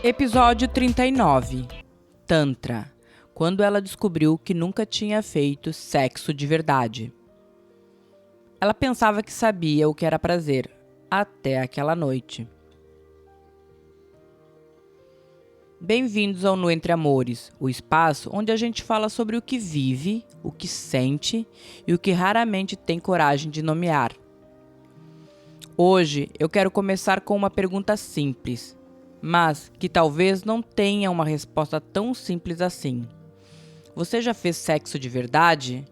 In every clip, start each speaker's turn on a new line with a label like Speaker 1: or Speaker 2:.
Speaker 1: Episódio 39. Tantra. Quando ela descobriu que nunca tinha feito sexo de verdade. Ela pensava que sabia o que era prazer, até aquela noite. Bem-vindos ao No Entre Amores, o espaço onde a gente fala sobre o que vive, o que sente e o que raramente tem coragem de nomear. Hoje eu quero começar com uma pergunta simples, mas que talvez não tenha uma resposta tão simples assim. Você já fez sexo de verdade?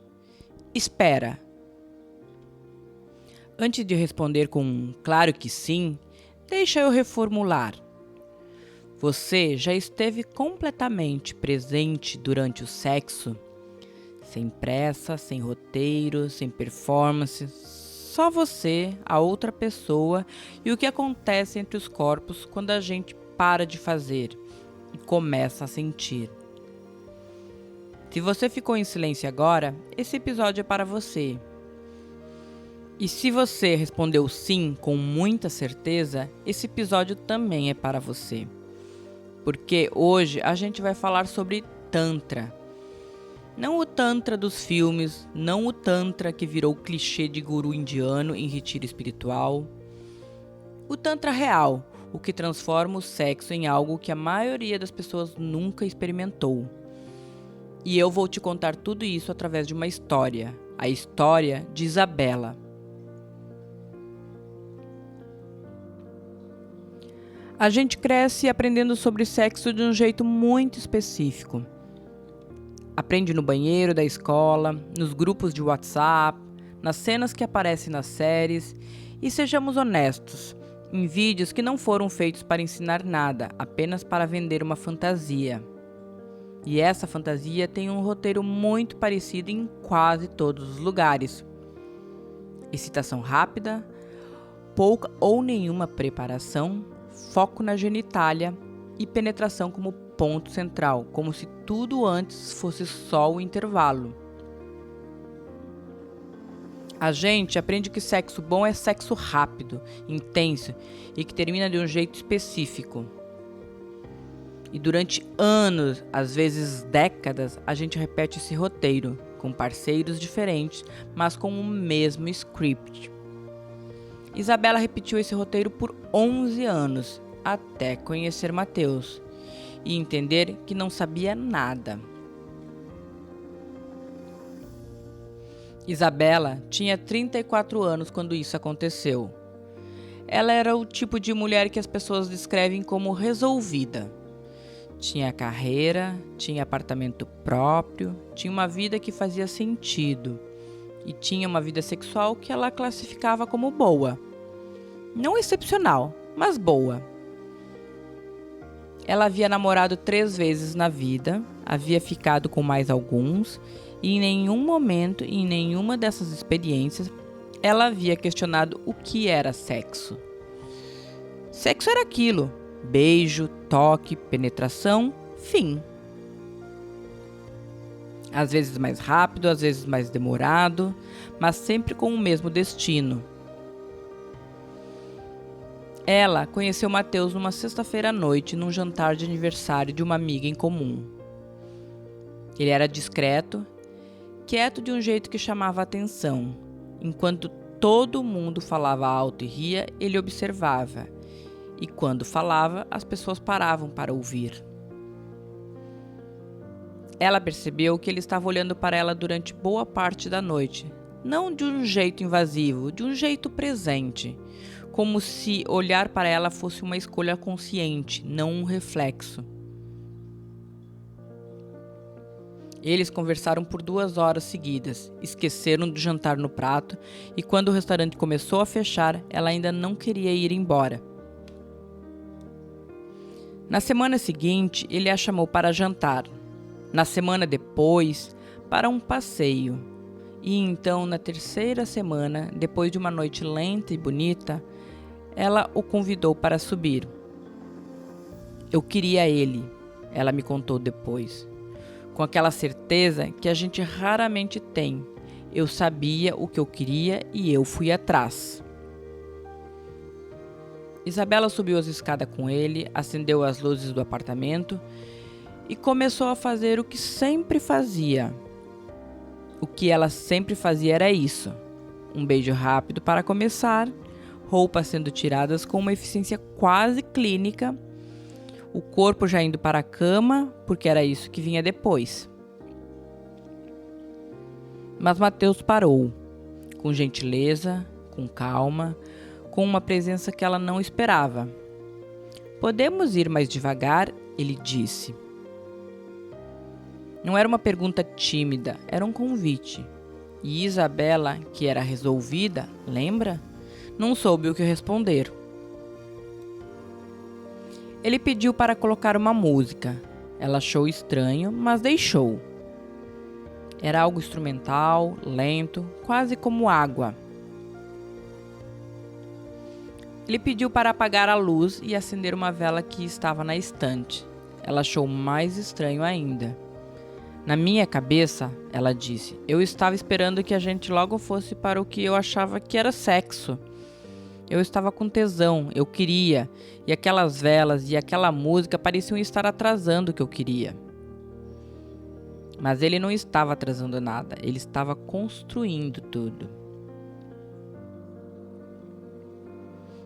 Speaker 1: Espera. Antes de responder com um claro que sim, deixa eu reformular. Você já esteve completamente presente durante o sexo? Sem pressa, sem roteiro, sem performance, só você, a outra pessoa e o que acontece entre os corpos quando a gente para de fazer e começa a sentir. Se você ficou em silêncio agora, esse episódio é para você. E se você respondeu sim com muita certeza, esse episódio também é para você. Porque hoje a gente vai falar sobre Tantra. Não o Tantra dos filmes, não o Tantra que virou clichê de guru indiano em retiro espiritual. O Tantra real, o que transforma o sexo em algo que a maioria das pessoas nunca experimentou. E eu vou te contar tudo isso através de uma história, a história de Isabela. A gente cresce aprendendo sobre sexo de um jeito muito específico. Aprende no banheiro da escola, nos grupos de WhatsApp, nas cenas que aparecem nas séries e, sejamos honestos, em vídeos que não foram feitos para ensinar nada, apenas para vender uma fantasia. E essa fantasia tem um roteiro muito parecido em quase todos os lugares. Excitação rápida, pouca ou nenhuma preparação, foco na genitália e penetração como ponto central, como se tudo antes fosse só o intervalo. A gente aprende que sexo bom é sexo rápido, intenso e que termina de um jeito específico. E durante anos, às vezes décadas, a gente repete esse roteiro, com parceiros diferentes, mas com o mesmo script. Isabela repetiu esse roteiro por 11 anos, até conhecer Matheus e entender que não sabia nada. Isabela tinha 34 anos quando isso aconteceu. Ela era o tipo de mulher que as pessoas descrevem como resolvida. Tinha carreira, tinha apartamento próprio, tinha uma vida que fazia sentido e tinha uma vida sexual que ela classificava como boa. Não excepcional, mas boa. Ela havia namorado 3 vezes na vida, havia ficado com mais alguns e em nenhum momento, em nenhuma dessas experiências, ela havia questionado o que era sexo. Sexo era aquilo: beijo, toque, penetração, fim. Às vezes mais rápido, às vezes mais demorado, mas sempre com o mesmo destino. Ela conheceu Matheus numa sexta-feira à noite, num jantar de aniversário de uma amiga em comum. Ele era discreto, quieto de um jeito que chamava a atenção. Enquanto todo mundo falava alto e ria, ele observava. E quando falava, as pessoas paravam para ouvir. Ela percebeu que ele estava olhando para ela durante boa parte da noite. Não de um jeito invasivo, de um jeito presente. Como se olhar para ela fosse uma escolha consciente, não um reflexo. Eles conversaram por 2 horas seguidas, esqueceram do jantar no prato e quando o restaurante começou a fechar, ela ainda não queria ir embora. Na semana seguinte, ele a chamou para jantar. Na semana depois, para um passeio. E então, na terceira semana, depois de uma noite lenta e bonita, ela o convidou para subir. Eu queria ele, ela me contou depois. Com aquela certeza que a gente raramente tem. Eu sabia o que eu queria e eu fui atrás. Isabela subiu as escadas com ele, acendeu as luzes do apartamento e começou a fazer o que sempre fazia. O que ela sempre fazia era isso: um beijo rápido para começar, roupas sendo tiradas com uma eficiência quase clínica, o corpo já indo para a cama, porque era isso que vinha depois. Mas Mateus parou, com gentileza, com calma, com uma presença que ela não esperava. "Podemos ir mais devagar?", ele disse. Não era uma pergunta tímida, era um convite. E Isabela, que era resolvida, lembra? Não soube o que responder. Ele pediu para colocar uma música. Ela achou estranho, mas deixou. Era algo instrumental, lento, quase como água. Ele pediu para apagar a luz e acender uma vela que estava na estante. Ela achou mais estranho ainda. "Na minha cabeça", ela disse, "eu estava esperando que a gente logo fosse para o que eu achava que era sexo. Eu estava com tesão, eu queria, e aquelas velas e aquela música pareciam estar atrasando o que eu queria." Mas ele não estava atrasando nada, ele estava construindo tudo.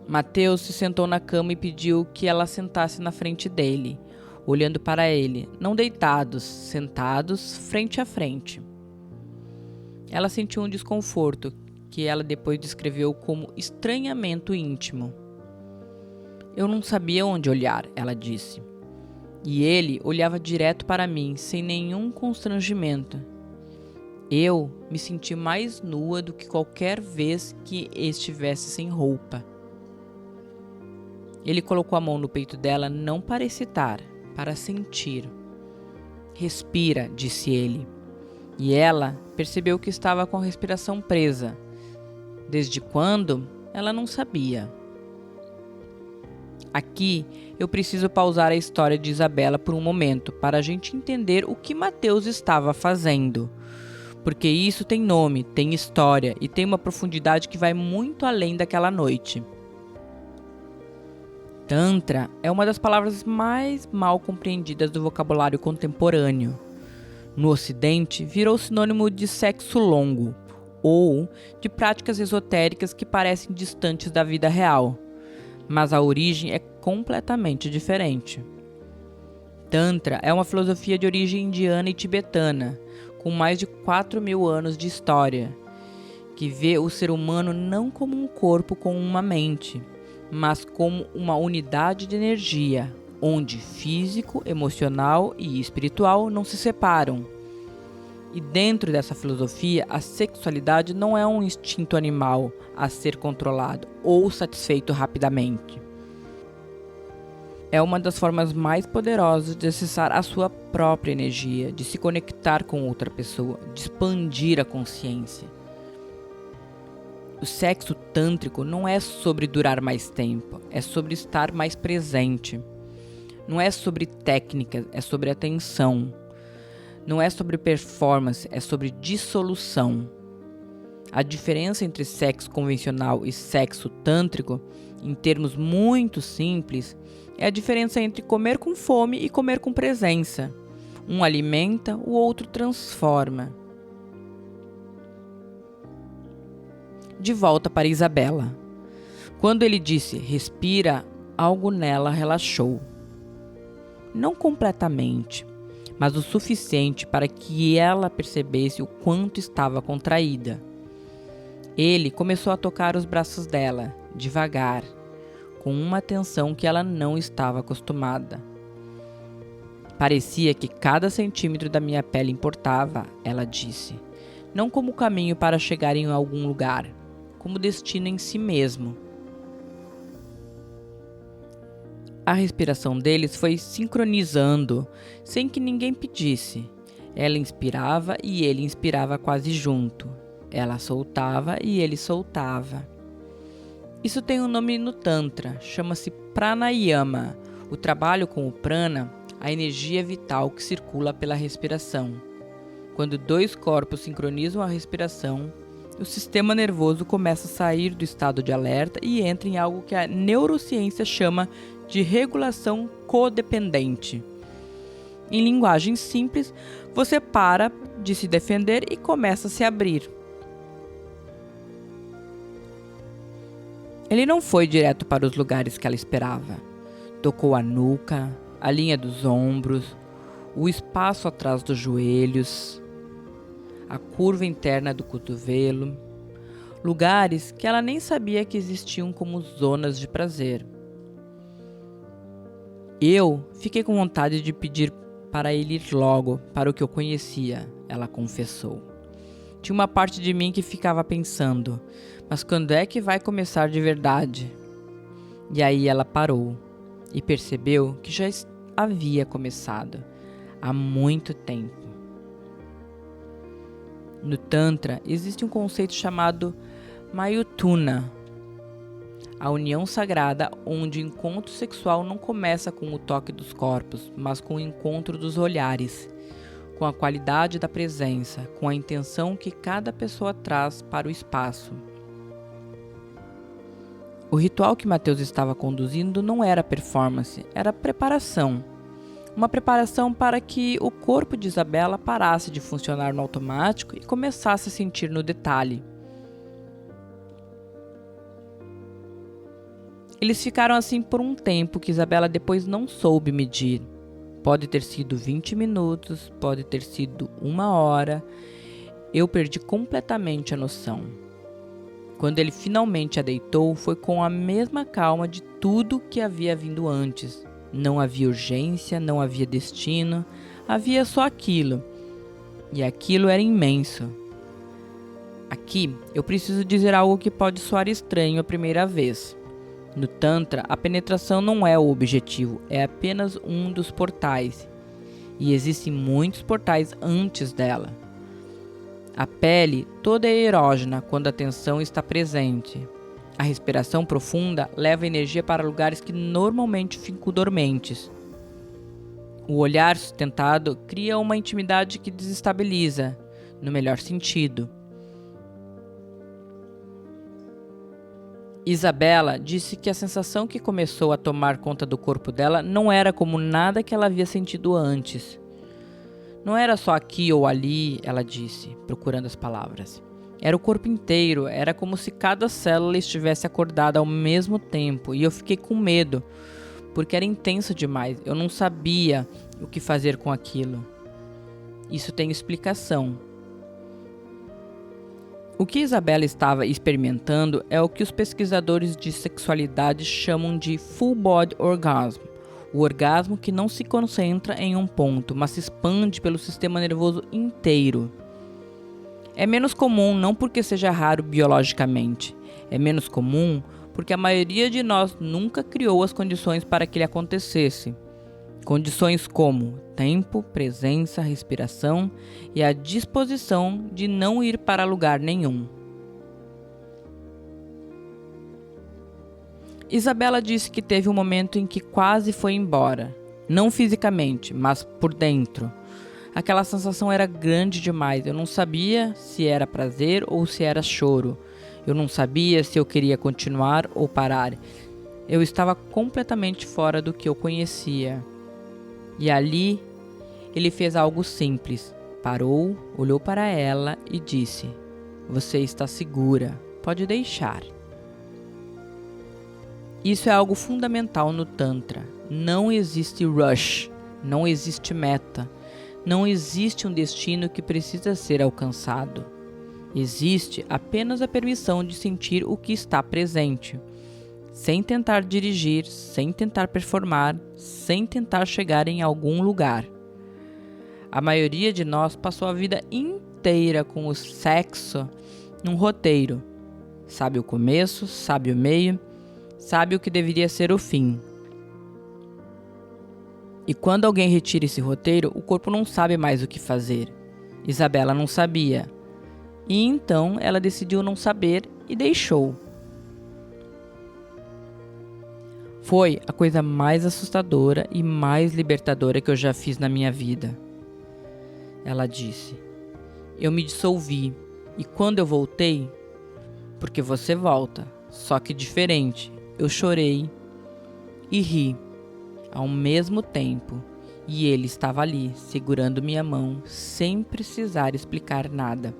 Speaker 1: Mateus se sentou na cama e pediu que ela sentasse na frente dele, olhando para ele, não deitados, sentados, frente a frente. Ela sentiu um desconforto, que ela depois descreveu como estranhamento íntimo. "Eu não sabia onde olhar", ela disse. E ele olhava direto para mim, sem nenhum constrangimento. Eu me senti mais nua do que qualquer vez que estivesse sem roupa. Ele colocou a mão no peito dela, não para excitar, para sentir. "Respira", disse ele. E ela percebeu que estava com a respiração presa. Desde quando? Ela não sabia. Aqui eu preciso pausar a história de Isabela por um momento, para a gente entender o que Mateus estava fazendo. Porque isso tem nome, tem história e tem uma profundidade que vai muito além daquela noite. Tantra é uma das palavras mais mal compreendidas do vocabulário contemporâneo. No Ocidente, virou sinônimo de sexo longo, ou de práticas esotéricas que parecem distantes da vida real. Mas a origem é completamente diferente. Tantra é uma filosofia de origem indiana e tibetana, com mais de 4.000 anos de história, que vê o ser humano não como um corpo com uma mente, mas como uma unidade de energia, onde físico, emocional e espiritual não se separam. E dentro dessa filosofia, a sexualidade não é um instinto animal a ser controlado ou satisfeito rapidamente. É uma das formas mais poderosas de acessar a sua própria energia, de se conectar com outra pessoa, de expandir a consciência. O sexo tântrico não é sobre durar mais tempo, é sobre estar mais presente. Não é sobre técnicas, é sobre atenção. Não é sobre performance, é sobre dissolução. A diferença entre sexo convencional e sexo tântrico, em termos muito simples, é a diferença entre comer com fome e comer com presença. Um alimenta, o outro transforma. De volta para Isabela. Quando ele disse "respira", algo nela relaxou. Não completamente, mas o suficiente para que ela percebesse o quanto estava contraída. Ele começou a tocar os braços dela, devagar, com uma atenção que ela não estava acostumada. "Parecia que cada centímetro da minha pele importava", ela disse, "não como caminho para chegar em algum lugar, como destino em si mesmo." A respiração deles foi sincronizando, sem que ninguém pedisse. Ela inspirava e ele inspirava quase junto. Ela soltava e ele soltava. Isso tem um nome no Tantra, chama-se Pranayama. O trabalho com o prana, a energia vital que circula pela respiração. Quando dois corpos sincronizam a respiração, o sistema nervoso começa a sair do estado de alerta e entra em algo que a neurociência chama de regulação codependente. Em linguagem simples, você para de se defender e começa a se abrir. Ele não foi direto para os lugares que ela esperava. Tocou a nuca, a linha dos ombros, o espaço atrás dos joelhos, a curva interna do cotovelo, lugares que ela nem sabia que existiam como zonas de prazer. Eu fiquei com vontade de pedir para ele ir logo para o que eu conhecia, ela confessou. Tinha uma parte de mim que ficava pensando, mas quando é que vai começar de verdade? E aí ela parou e percebeu que já havia começado há muito tempo. No Tantra existe um conceito chamado Mayutuna, a união sagrada onde o encontro sexual não começa com o toque dos corpos, mas com o encontro dos olhares, com a qualidade da presença, com a intenção que cada pessoa traz para o espaço. O ritual que Mateus estava conduzindo não era performance, era preparação. Uma preparação para que o corpo de Isabela parasse de funcionar no automático e começasse a sentir no detalhe. Eles ficaram assim por um tempo que Isabela depois não soube medir. Pode ter sido 20 minutos, pode ter sido 1 hora. Eu perdi completamente a noção. Quando ele finalmente a deitou, foi com a mesma calma de tudo que havia vindo antes. Não havia urgência, não havia destino, havia só aquilo. E aquilo era imenso. Aqui, eu preciso dizer algo que pode soar estranho a primeira vez. No Tantra, a penetração não é o objetivo, é apenas um dos portais. E existem muitos portais antes dela. A pele toda é erógena quando a tensão está presente. A respiração profunda leva energia para lugares que normalmente ficam dormentes. O olhar sustentado cria uma intimidade que desestabiliza, no melhor sentido. Isabela disse que a sensação que começou a tomar conta do corpo dela não era como nada que ela havia sentido antes. Não era só aqui ou ali, ela disse, procurando as palavras. Era o corpo inteiro, era como se cada célula estivesse acordada ao mesmo tempo, e eu fiquei com medo, porque era intenso demais, eu não sabia o que fazer com aquilo. Isso tem explicação. O que Isabela estava experimentando é o que os pesquisadores de sexualidade chamam de full body orgasm, o orgasmo que não se concentra em um ponto, mas se expande pelo sistema nervoso inteiro. É menos comum não porque seja raro biologicamente, é menos comum porque a maioria de nós nunca criou as condições para que ele acontecesse. Condições como tempo, presença, respiração e a disposição de não ir para lugar nenhum. Isabela disse que teve um momento em que quase foi embora. Não fisicamente, mas por dentro. Aquela sensação era grande demais. Eu não sabia se era prazer ou se era choro. Eu não sabia se eu queria continuar ou parar. Eu estava completamente fora do que eu conhecia. E ali, ele fez algo simples. Parou, olhou para ela e disse: "Você está segura, pode deixar." Isso é algo fundamental no Tantra. Não existe rush, não existe meta, não existe um destino que precisa ser alcançado. Existe apenas a permissão de sentir o que está presente. Sem tentar dirigir, sem tentar performar, sem tentar chegar em algum lugar. A maioria de nós passou a vida inteira com o sexo num roteiro. Sabe o começo, sabe o meio, sabe o que deveria ser o fim. E quando alguém retira esse roteiro, o corpo não sabe mais o que fazer. Isabela não sabia. E então ela decidiu não saber e deixou. Foi a coisa mais assustadora e mais libertadora que eu já fiz na minha vida. Ela disse: "Eu me dissolvi. E quando eu voltei, porque você volta, só que diferente, eu chorei e ri ao mesmo tempo, e ele estava ali, segurando minha mão, sem precisar explicar nada.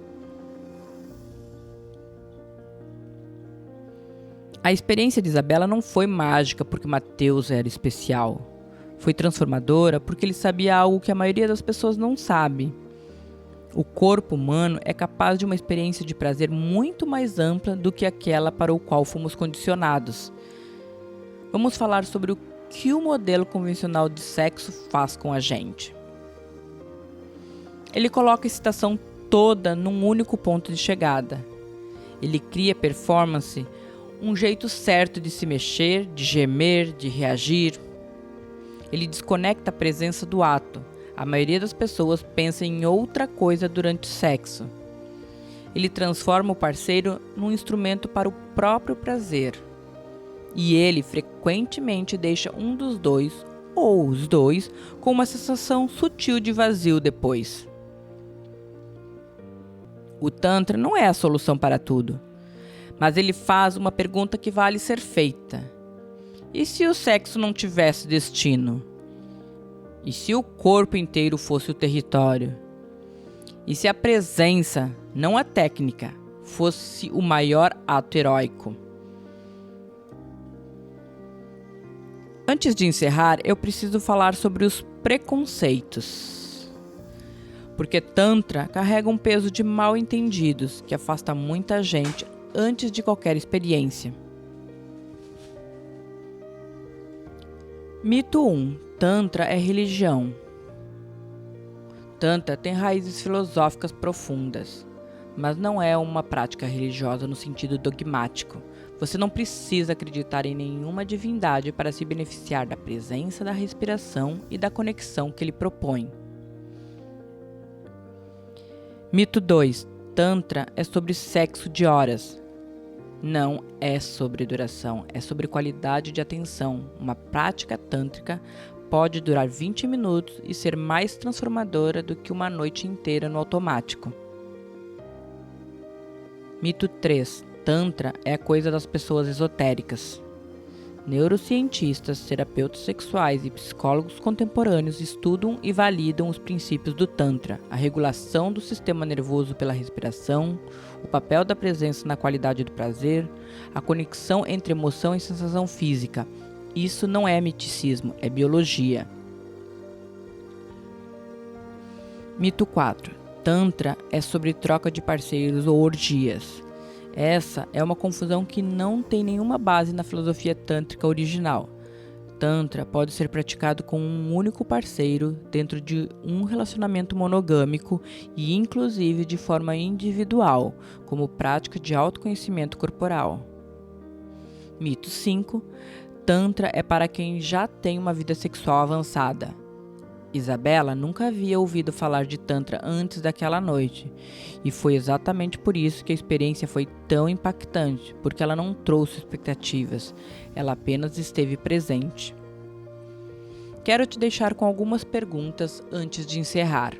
Speaker 1: A experiência de Isabela não foi mágica porque Mateus era especial. Foi transformadora porque ele sabia algo que a maioria das pessoas não sabe. O corpo humano é capaz de uma experiência de prazer muito mais ampla do que aquela para o qual fomos condicionados. Vamos falar sobre o que o modelo convencional de sexo faz com a gente. Ele coloca a excitação toda num único ponto de chegada. Ele cria performance, um jeito certo de se mexer, de gemer, de reagir. Ele desconecta a presença do ato. A maioria das pessoas pensa em outra coisa durante o sexo. Ele transforma o parceiro num instrumento para o próprio prazer. E ele frequentemente deixa um dos dois, ou os dois, com uma sensação sutil de vazio depois. O Tantra não é a solução para tudo, mas ele faz uma pergunta que vale ser feita. E se o sexo não tivesse destino? E se o corpo inteiro fosse o território? E se a presença, não a técnica, fosse o maior ato heróico? Antes de encerrar, eu preciso falar sobre os preconceitos. Porque Tantra carrega um peso de mal-entendidos que afasta muita gente antes de qualquer experiência. Mito 1. Tantra é religião. Tantra tem raízes filosóficas profundas, mas não é uma prática religiosa no sentido dogmático. Você não precisa acreditar em nenhuma divindade para se beneficiar da presença, da respiração e da conexão que ele propõe. Mito 2. Tantra é sobre sexo de horas. Não é sobre duração, é sobre qualidade de atenção. Uma prática tântrica pode durar 20 minutos e ser mais transformadora do que uma noite inteira no automático. Mito 3. Tantra é a coisa das pessoas esotéricas. Neurocientistas, terapeutas sexuais e psicólogos contemporâneos estudam e validam os princípios do Tantra, a regulação do sistema nervoso pela respiração, o papel da presença na qualidade do prazer, a conexão entre emoção e sensação física. Isso não é miticismo, é biologia. Mito 4. Tantra é sobre troca de parceiros ou orgias. Essa é uma confusão que não tem nenhuma base na filosofia tântrica original. Tantra pode ser praticado com um único parceiro dentro de um relacionamento monogâmico e inclusive de forma individual, como prática de autoconhecimento corporal. Mito 5. Tantra é para quem já tem uma vida sexual avançada. Isabela nunca havia ouvido falar de Tantra antes daquela noite, e foi exatamente por isso que a experiência foi tão impactante, porque ela não trouxe expectativas, ela apenas esteve presente. Quero te deixar com algumas perguntas antes de encerrar.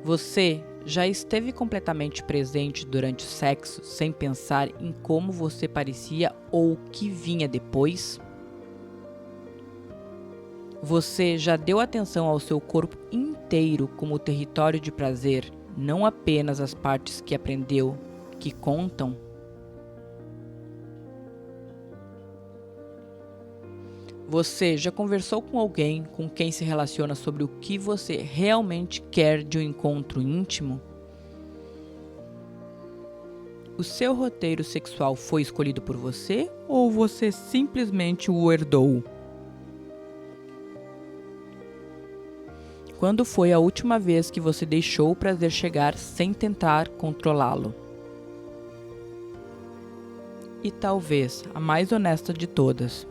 Speaker 1: Você já esteve completamente presente durante o sexo sem pensar em como você parecia ou o que vinha depois? Você já deu atenção ao seu corpo inteiro como território de prazer, não apenas as partes que aprendeu, que contam? Você já conversou com alguém com quem se relaciona sobre o que você realmente quer de um encontro íntimo? O seu roteiro sexual foi escolhido por você ou você simplesmente o herdou? Quando foi a última vez que você deixou o prazer chegar sem tentar controlá-lo? E talvez a mais honesta de todas.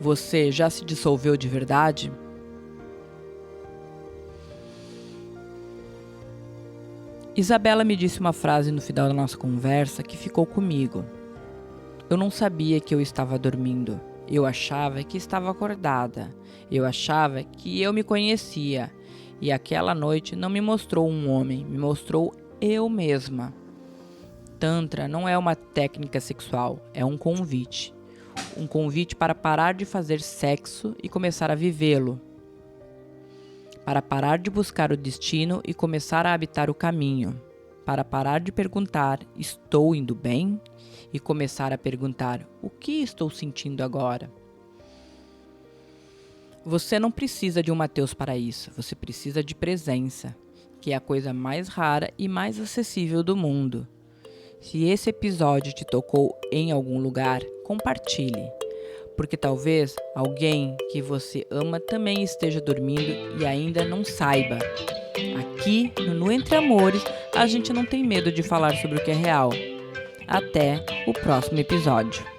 Speaker 1: Você já se dissolveu de verdade? Isabela me disse uma frase no final da nossa conversa que ficou comigo. Eu não sabia que eu estava dormindo. Eu achava que estava acordada. Eu achava que eu me conhecia. E aquela noite não me mostrou um homem, me mostrou eu mesma. Tantra não é uma técnica sexual, é um convite. Um convite para parar de fazer sexo e começar a vivê-lo. Para parar de buscar o destino e começar a habitar o caminho. Para parar de perguntar, estou indo bem? E começar a perguntar, o que estou sentindo agora? Você não precisa de um Mateus para isso, você precisa de presença, que é a coisa mais rara e mais acessível do mundo. Se esse episódio te tocou em algum lugar, compartilhe, porque talvez alguém que você ama também esteja dormindo e ainda não saiba. Aqui no Entre Amores, a gente não tem medo de falar sobre o que é real. Até o próximo episódio.